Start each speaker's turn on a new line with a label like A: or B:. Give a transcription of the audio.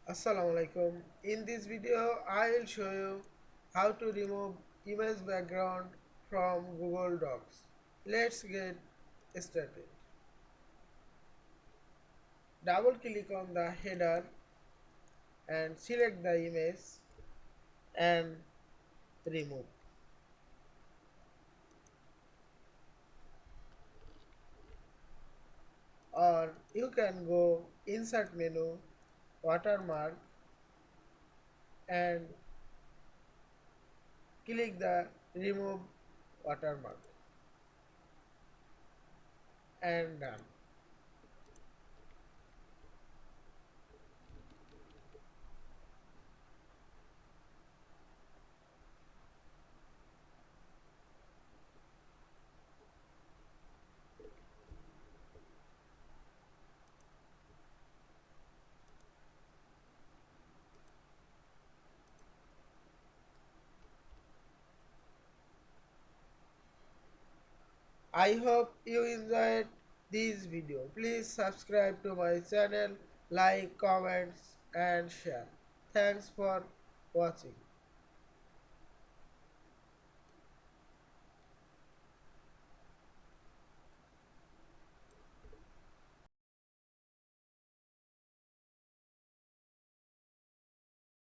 A: Assalamu Walaikum. In this video, I will show you how to remove image background from Google Docs. Let's get started. Double click on the header and select the image and remove. Or you can go insert menu, watermark and click the remove watermark and done. I hope you enjoyed this video. Please subscribe to my channel, like, comments and share. Thanks for watching.